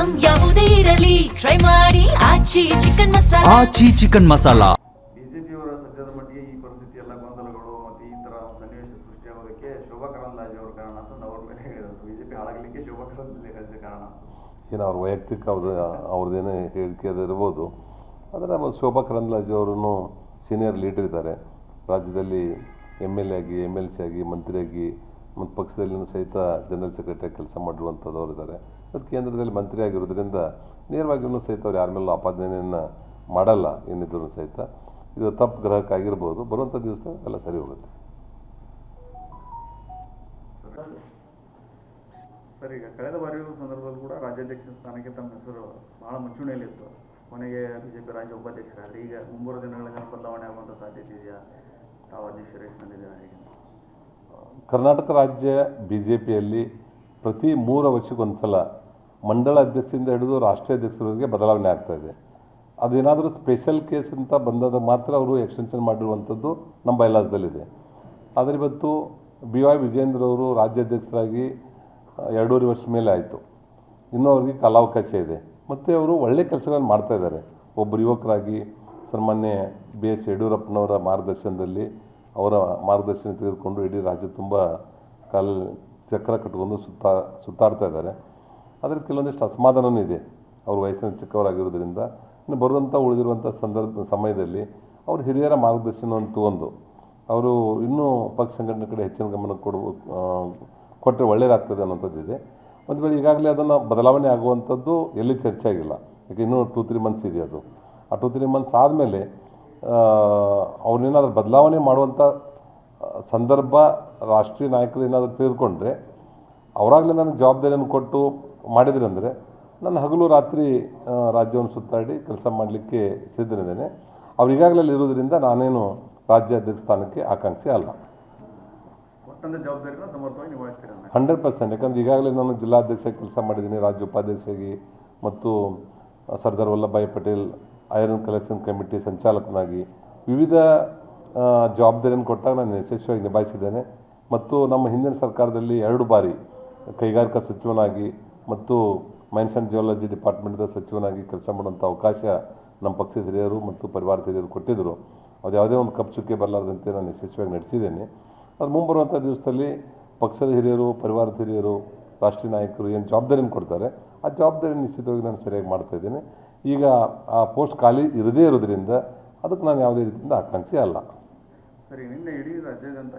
Item ಯಾವುದೇ ಇರಲಿ try ಮಾಡಿ ಆಚಿ ಚಿಕನ್ ಮಸಾಲಾ. ಬಿಜೆಪಿಯವರ ಸದ್ಯದ ಮಟ್ಟಿಗೆ ಈ ಪರಿಸ್ಥಿತಿ ಎಲ್ಲ ಗೊಂದಲಗಳು ಮತ್ತು ಈ ತರ ಸನ್ನಿವೇಶ ಸೃಷ್ಟಿಯಾಗೋದಕ್ಕೆ ಶೋಭಾ ಕರಂದ್ಲಾಜೆ ಅವರ ಕಾರಣ ಅಂತ ಅವ್ರ ಮೇಲೆ ಹೇಳಿದರು. ಬಿಜೆಪಿ ಹಾಳಾಗಲಿಕ್ಕೆ ಶೋಭಾ ಕರಂದ್ಲಾಜೆ ಕಾರಣ. ಏನು ಅವ್ರ ವೈಯಕ್ತಿಕ ಅವ್ರದ್ದೇನೇ ಹೇಳಿಕೆ ಇರ್ಬೋದು. ಆದರೆ ಶೋಭಾ ಕರಂದ್ಲಾಜೆ ಅವರೂ ಸೀನಿಯರ್ ಲೀಡರ್ ಇದ್ದಾರೆ. ರಾಜ್ಯದಲ್ಲಿ MLA ಆಗಿ MLC ಆಗಿ ಮಂತ್ರಿಯಾಗಿ ಮತ್ತು ಪಕ್ಷದಲ್ಲಿನೂ ಸಹಿತ ಜನರಲ್ ಸೆಕ್ರೆಟರಿಯಾಗಿ ಕೆಲಸ ಮಾಡಿರುವಂಥದ್ದವ್ರು ಇದ್ದಾರೆ. ಮತ್ತು ಕೇಂದ್ರದಲ್ಲಿ ಮಂತ್ರಿ ಆಗಿರೋದ್ರಿಂದ ನೇರವಾಗಿಯೂ ಸಹಿತ ಅವ್ರು ಯಾರ ಮೇಲೂ ಆಪಾದನೆಯನ್ನು ಮಾಡಲ್ಲ ಏನಿದ್ರು ಸಹಿತ. ಇದು ತಪ್ಪು ಗ್ರಹಕ ಆಗಿರ್ಬೋದು. ಬರುವಂಥ ದಿವಸ ಎಲ್ಲ ಸರಿ ಹೋಗುತ್ತೆ. ಸರ್, ಈಗ ಕಳೆದ ಬಾರಿ ಸಂದರ್ಭದಲ್ಲಿ ಕೂಡ ರಾಜ್ಯಾಧ್ಯಕ್ಷ ಸ್ಥಾನಕ್ಕೆ ತಮ್ಮ ಹೆಸರು ಬಹಳ ಮುಂಚೂಣಿಯಲ್ಲಿತ್ತು. ಕೊನೆಗೆ ಬಿಜೆಪಿ ರಾಜ್ಯ ಉಪಾಧ್ಯಕ್ಷರಾದರೆ ಈಗ ಮುಂಬರುವ ದಿನಗಳಲ್ಲಿ ಬದಲಾವಣೆ ಆಗುವಂಥ ಸಾಧ್ಯತೆ ಇದೆಯಾ? ತಾವು ಅಧ್ಯಕ್ಷ ರೇಸ್ನಲ್ಲಿದ್ದೀರಾ ಹೇಗೆ? ಕರ್ನಾಟಕ ರಾಜ್ಯ BJPಯಲ್ಲಿ ಪ್ರತಿ 3 ವರ್ಷಕ್ಕೊಂದು ಸಲ ಮಂಡಳ ಅಧ್ಯಕ್ಷರಿಂದ ಹಿಡಿದು ರಾಷ್ಟ್ರೀಯ ಅಧ್ಯಕ್ಷರವರೆಗೆ ಬದಲಾವಣೆ ಆಗ್ತಾಯಿದೆ. ಅದೇನಾದರೂ ಸ್ಪೆಷಲ್ ಕೇಸ್ ಅಂತ ಬಂದಾಗ ಮಾತ್ರ ಅವರು ಎಕ್ಸ್ಟೆನ್ಷನ್ ಮಾಡಿರುವಂಥದ್ದು ನಮ್ಮ ಬೈಲಾಸ್ದಲ್ಲಿದೆ. ಆದರೆ ಇವತ್ತು BY ವಿಜೇಂದ್ರ ಅವರು ರಾಜ್ಯಾಧ್ಯಕ್ಷರಾಗಿ 2.5 ವರ್ಷ ಮೇಲೆ ಆಯಿತು. ಇನ್ನೂ ಅವ್ರಿಗೆ ಕಾಲಾವಕಾಶ ಇದೆ ಮತ್ತು ಅವರು ಒಳ್ಳೆಯ ಕೆಲಸಗಳನ್ನು ಮಾಡ್ತಾಯಿದ್ದಾರೆ. ಒಬ್ಬರು ಯುವಕರಾಗಿ ಸನ್ಮಾನ್ಯ BS ಯಡಿಯೂರಪ್ಪನವರ ಮಾರ್ಗದರ್ಶನದಲ್ಲಿ ಅವರ ಮಾರ್ಗದರ್ಶನ ತೆಗೆದುಕೊಂಡು ಇಡೀ ರಾಜ್ಯ ತುಂಬ ಚಕ್ರ ಕಟ್ಕೊಂಡು ಸುತ್ತಾಡ್ತಾ ಇದ್ದಾರೆ. ಆದರೆ ಕೆಲವೊಂದಿಷ್ಟು ಅಸಮಾಧಾನವೂ ಇದೆ ಅವ್ರ ವಯಸ್ಸಿನ ಚಿಕ್ಕವರಾಗಿರೋದ್ರಿಂದ. ಇನ್ನು ಬರುವಂಥ ಉಳಿದಿರುವಂಥ ಸಮಯದಲ್ಲಿ ಅವರು ಹಿರಿಯರ ಮಾರ್ಗದರ್ಶನವನ್ನು ತಗೊಂಡು ಅವರು ಇನ್ನೂ ಪಕ್ಷ ಸಂಘಟನೆ ಕಡೆ ಹೆಚ್ಚಿನ ಗಮನ ಕೊಟ್ಟರೆ ಒಳ್ಳೆಯದಾಗ್ತದೆ ಅನ್ನೋಂಥದ್ದಿದೆ. ಒಂದು ವೇಳೆ ಈಗಾಗಲೇ ಅದನ್ನು ಬದಲಾವಣೆ ಆಗುವಂಥದ್ದು ಎಲ್ಲಿ ಚರ್ಚೆ ಆಗಿಲ್ಲ. ಯಾಕೆ ಇನ್ನೂ 2-3 ಮಂತ್ಸ್ ಇದೆ. ಅದು ಆ 2-3 ಮಂತ್ಸ್ ಆದಮೇಲೆ ಅವ್ರನ್ನೇನಾದರೂ ಬದಲಾವಣೆ ಮಾಡುವಂಥ ಸಂದರ್ಭ ರಾಷ್ಟ್ರೀಯ ನಾಯಕರು ಏನಾದರೂ ತೆಗೆದುಕೊಂಡ್ರೆ ಅವರಾಗಲೇ ನನಗೆ ಜವಾಬ್ದಾರಿಯನ್ನು ಕೊಟ್ಟು ಮಾಡಿದ್ರೆ ಅಂದರೆ ನಾನು ಹಗಲು ರಾತ್ರಿ ರಾಜ್ಯವನ್ನು ಸುತ್ತಾಡಿ ಕೆಲಸ ಮಾಡಲಿಕ್ಕೆ ಸಿದ್ಧನಿದ್ದೇನೆ. ಅವ್ರು ಈಗಾಗಲೇ ಇರೋದ್ರಿಂದ ನಾನೇನು ರಾಜ್ಯಾಧ್ಯಕ್ಷ ಸ್ಥಾನಕ್ಕೆ ಆಕಾಂಕ್ಷಿ ಅಲ್ಲ. 100%. ಯಾಕಂದರೆ ಈಗಾಗಲೇ ನಾನು ಜಿಲ್ಲಾಧ್ಯಕ್ಷ ಕೆಲಸ ಮಾಡಿದ್ದೀನಿ, ರಾಜ್ಯ ಉಪಾಧ್ಯಕ್ಷರಾಗಿ ಮತ್ತು Sardar Vallabhbhai Patel iron collection committee ಸಂಚಾಲಕನಾಗಿ ವಿವಿಧ ಜವಾಬ್ದಾರಿಯನ್ನು ಕೊಟ್ಟಾಗ ನಾನು ಯಶಸ್ವಿಯಾಗಿ ನಿಭಾಯಿಸಿದ್ದೇನೆ. ಮತ್ತು ನಮ್ಮ ಹಿಂದಿನ ಸರ್ಕಾರದಲ್ಲಿ 2 ಬಾರಿ ಕೈಗಾರಿಕಾ ಸಚಿವನಾಗಿ ಮತ್ತು ಮೈನ್ಸ್ ಆ್ಯಂಡ್ ಜಿಯಾಲಜಿ ಡಿಪಾರ್ಟ್ಮೆಂಟ್ದ ಸಚಿವನಾಗಿ ಕೆಲಸ ಮಾಡುವಂಥ ಅವಕಾಶ ನಮ್ಮ ಪಕ್ಷದ ಹಿರಿಯರು ಮತ್ತು ಪರಿವಾರದ ಹಿರಿಯರು ಕೊಟ್ಟಿದ್ದರು. ಅದು ಯಾವುದೇ ಒಂದು ಕಪ್ಪು ಚುಕ್ಕೆ ಬರಲಾರ್ದಂತೆ ನಾನು ಯಶಸ್ವಿಯಾಗಿ ನಡೆಸಿದ್ದೇನೆ. ಅದು ಮುಂಬರುವಂಥ ದಿವಸದಲ್ಲಿ ಪಕ್ಷದ ಹಿರಿಯರು, ಪರಿವಾರದ ಹಿರಿಯರು, ರಾಷ್ಟ್ರೀಯ ನಾಯಕರು ಏನು ಜವಾಬ್ದಾರಿಯನ್ನು ಕೊಡ್ತಾರೆ ಆ ಜವಾಬ್ದಾರಿ ನಿಶ್ಚಿತವಾಗಿ ನಾನು ಸರಿಯಾಗಿ ಮಾಡ್ತಾಯಿದ್ದೇನೆ. ಈಗ ಆ ಪೋಸ್ಟ್ ಖಾಲಿ ಇರದೇ ಇರೋದ್ರಿಂದ ಅದಕ್ಕೆ ನಾನು ಯಾವುದೇ ರೀತಿಯಿಂದ ಆಕಾಂಕ್ಷಿ ಅಲ್ಲ. ಸರಿ, ನಿನ್ನೆ ಇಡೀ ರಾಜ್ಯಾದ್ಯಂತ